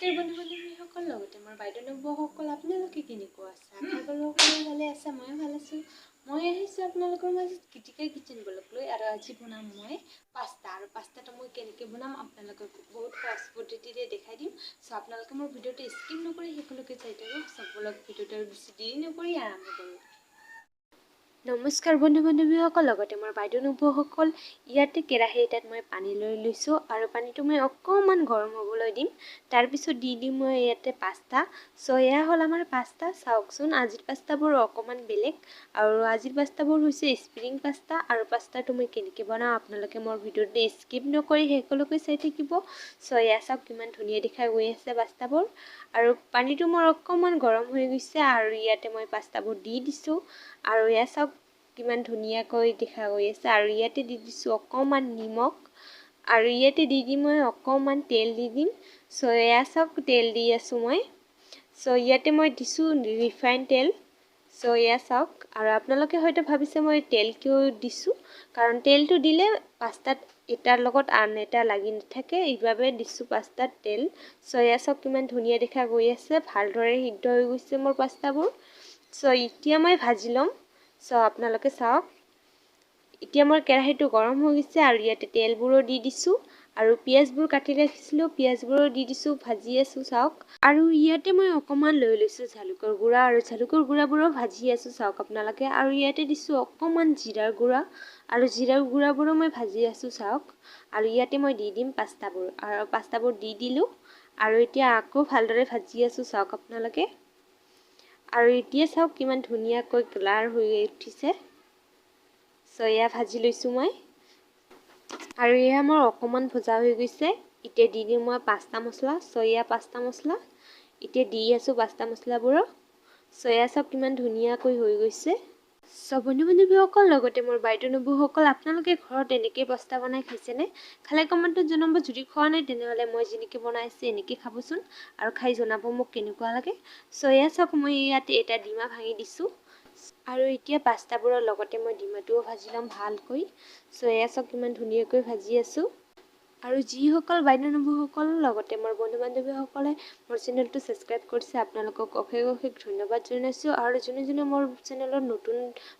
নমস্কাৰ বন্ধু-বান্ধৱীসকল, লগতে মোৰ বাইদেউ নবৌসকল, আপোনালোকে কেনেকুৱা আছে? আশা কৰোঁ সকলোৱে ভালে আছে, ময়ো ভাল আছোঁ। মই আহিছোঁ আপোনালোকৰ মাজত গীতিকা কিচেন ব্লগ লৈ, আৰু আজি বনাম মই পাস্তা। আৰু পাস্তাটো মই কেনেকৈ বনাম আপোনালোকক বহুত সহজ পদ্ধতিৰে দেখাই দিম। চ' আপোনালোকে মোৰ ভিডিঅ'টো স্কিপ নকৰি শেষলৈকে চাই থাকক। চব ব্লগ ভিডিঅ'টো বেছি দেৰি নকৰি আৰম্ভ কৰোঁ। নমস্কাৰ বন্ধু-বান্ধৱীসকল, লগতে মোৰ বাইদেউ নবৌসকল, ইয়াতে কেৰাহী এটাত মই পানী লৈ লৈছোঁ আৰু পানীটো মই অকণমান গৰম হ'বলৈ দিম। তাৰপিছত দি দিম মই ইয়াতে পাস্তা। চ' এয়া হ'ল আমাৰ পাস্তা। চাওকচোন, আজিৰ পাস্তাবোৰ অকণমান বেলেগ, আৰু আজিৰ পাস্তাবোৰ হৈছে স্প্ৰিং পাস্তা। আৰু পাস্তাটো মই কেনেকৈ বনাওঁ আপোনালোকে মোৰ ভিডিঅ'টো স্কিপ নকৰি শেষলৈকে চাই থাকিব। চ' এয়া চাওক কিমান ধুনীয়া দেখা গৈ আছে পাস্তাবোৰ, আৰু পানীটো মোৰ অকণমান গৰম হৈ গৈছে, আৰু ইয়াতে মই পাস্তাবোৰ দি দিছোঁ। আৰু এয়া চাওক কিমান ধুনীয়াকৈ দেখা গৈ আছে, আৰু ইয়াতে দি দিছোঁ অকণমান নিমখ, আৰু ইয়াতে দি দিম মই অকণমান তেল দি দিম। চ' এয়া চাওক তেল দি আছোঁ মই। চ' ইয়াতে মই দিছোঁ ৰিফাইন তেল। চ' এয়া চাওক, আৰু আপোনালোকে হয়তো ভাবিছে মই তেল কিয় দিছোঁ, কাৰণ তেলটো দিলে পাস্তাত এটাৰ লগত আন এটা লাগি নাথাকে, এইবাবে দিছোঁ পাস্তাত তেল। চ' এয়া চাওক কিমান ধুনীয়া দেখা গৈ আছে, ভালদৰে সিদ্ধ হৈ গৈছে মোৰ পাস্তাবোৰ। চ' এতিয়া মই ভাজি ল'ম। চ' আপোনালোকে চাওক, এতিয়া মোৰ কেৰাহীটো গৰম হৈ গৈছে, আৰু ইয়াতে তেলবোৰো দি দিছোঁ, আৰু পিঁয়াজবোৰ কাটি ৰাখিছিলোঁ, পিঁয়াজবোৰো দি দিছোঁ, ভাজি আছোঁ চাওক। আৰু ইয়াতে মই অকণমান লৈ লৈছোঁ জালুকৰ গুড়া, আৰু জালুকৰ গুড়াবোৰো ভাজি আছোঁ চাওক আপোনালোকে। আৰু ইয়াতে দিছোঁ অকণমান জিৰাৰ গুড়া, আৰু জিৰাৰ গুড়াবোৰো মই ভাজি আছোঁ চাওক। আৰু ইয়াতে মই দি দিম পাস্তাবোৰ, আৰু পাস্তাবোৰ দি দিলোঁ, আৰু এতিয়া আকৌ ভালদৰে ভাজি আছোঁ চাওক আপোনালোকে। আৰু এতিয়া চাওক কিমান ধুনীয়াকৈ কালাৰ হৈ উঠিছে। চ' এয়া ভাজি লৈছোঁ মই, আৰু এয়া মোৰ অকণমান ভজা হৈ গৈছে। এতিয়া দি দিম মই পাস্তা মছলা। চ' এয়া পাস্তা মছলা এতিয়া দি আছোঁ পাস্তা মছলাবোৰো। চ' এয়া চাওক কিমান ধুনীয়াকৈ হৈ গৈছে। চ' বন্ধু-বান্ধৱীসকল, লগতে মোৰ বাইদেউ নবৌসকল, আপোনালোকে ঘৰত এনেকৈ পাস্তা বনাই খাইছেনে? খালে কমেণ্টত জনাব। যদি খোৱা নাই তেনেহ'লে মই যেনেকৈ বনাইছোঁ এনেকৈ খাবচোন, আৰু খাই জনাব মোক কেনেকুৱা লাগে। চ' এয়া চাওক মই ইয়াতে এটা ডিমা ভাঙি দিছোঁ, আৰু এতিয়া পাস্তাবোৰৰ লগতে মই ডিমাটোও ভাজি ল'ম ভালকৈ। চ' এয়া চাওক কিমান ধুনীয়াকৈ ভাজি আছোঁ। আৰু যিসকল বাইদেউ নবৌসকল, লগতে মোৰ বন্ধু-বান্ধৱীসকলে মোৰ চেনেলটো ছাবস্ক্ৰাইব কৰিছে, আপোনালোকক অশেষ অশেষ ধন্যবাদ জনাইছোঁ। আৰু যোনে যোনে মোৰ চেনেলত নতুন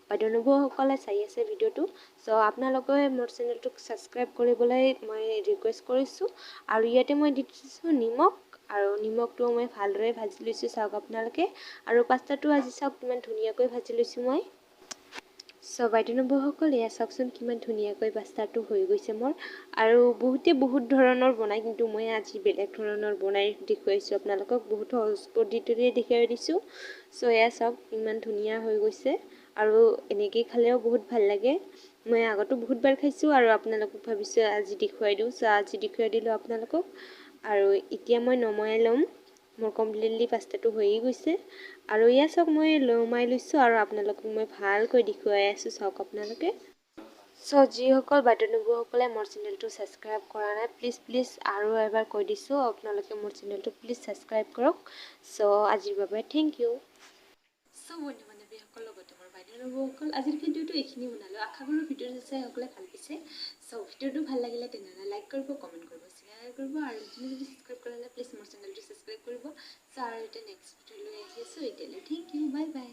বাইদেউ নবৌসকলে চাই আছে ভিডিঅ'টো, চ' আপোনালোকে মোৰ চেনেলটোক ছাবস্ক্ৰাইব কৰিবলৈ মই ৰিকুৱেষ্ট কৰিছোঁ। আৰু ইয়াতে মই দি দিছোঁ নিমখ, আৰু নিমখটো মই ভালদৰে ভাজি লৈছোঁ চাওক আপোনালোকে। আৰু পাস্তাটো আজি চাওক কিমান ধুনীয়াকৈ ভাজি লৈছোঁ মই। চ' বাইদেউ নবৌসকল, এয়া চাওকচোন কিমান ধুনীয়াকৈ পাস্তাটো হৈ গৈছে মোৰ। আৰু বহুতে বহুত ধৰণৰ বনায়, কিন্তু মই আজি বেলেগ ধৰণৰ বনাই দেখুৱাইছোঁ আপোনালোকক, বহুত সহজ পদ্ধতিৰে দেখুৱাই দিছোঁ। চ' এয়া চাওক ইমান ধুনীয়া হৈ গৈছে, আৰু এনেকৈ খালেও বহুত ভাল লাগে। মই আগতো বহুতবাৰ খাইছোঁ, আৰু আপোনালোকক ভাবিছোঁ আজি দেখুৱাই দিওঁ। চ' আজি দেখুৱাই দিলোঁ আপোনালোকক, আৰু এতিয়া মই নমাই ল'ম। মোৰ কমপ্লিটলি পাস্তাটো হৈয়ে গৈছে, আৰু এয়া চাওক মই নমাই লৈছোঁ, আৰু আপোনালোকক মই ভালকৈ দেখুৱাই আছোঁ চাওক আপোনালোকে। চ' যিসকল বাইদেউ নবৌসকলে মোৰ চেনেলটো ছাবস্ক্ৰাইব কৰা নাই, প্লিজ আৰু এবাৰ কৈ দিছোঁ, আপোনালোকে মোৰ চেনেলটো প্লিজ ছাবস্ক্ৰাইব কৰক। চ' আজিৰ বাবে থেংক ইউ। চ' বন্ধু-বান্ধৱীসকল, লগতে মোৰ বাইদেউ নবৌসকল, আজিৰ ভিডিঅ'টো এইখিনি বনালোঁ। আশা কৰোঁ ভিডিঅ'টো চাই সকলোৱে ভাল পাইছে। চ' ভিডিঅ'টো ভাল লাগিলে তেনেহ'লে লাইক কৰিব, কমেণ্ট কৰিব, শ্বেয়াৰ কৰিব, আৰু যদি ছাবস্ক্ৰাইব কৰা নাই প্লিজ মোৰ চেনেলটো ছাবস্ক্ৰাইব কৰিব। চ' আৰু এতিয়া নেক্সট ভিডিঅ' লৈ আহি আছোঁ। এতিয়ালৈ থেংক ইউ, বাই বাই।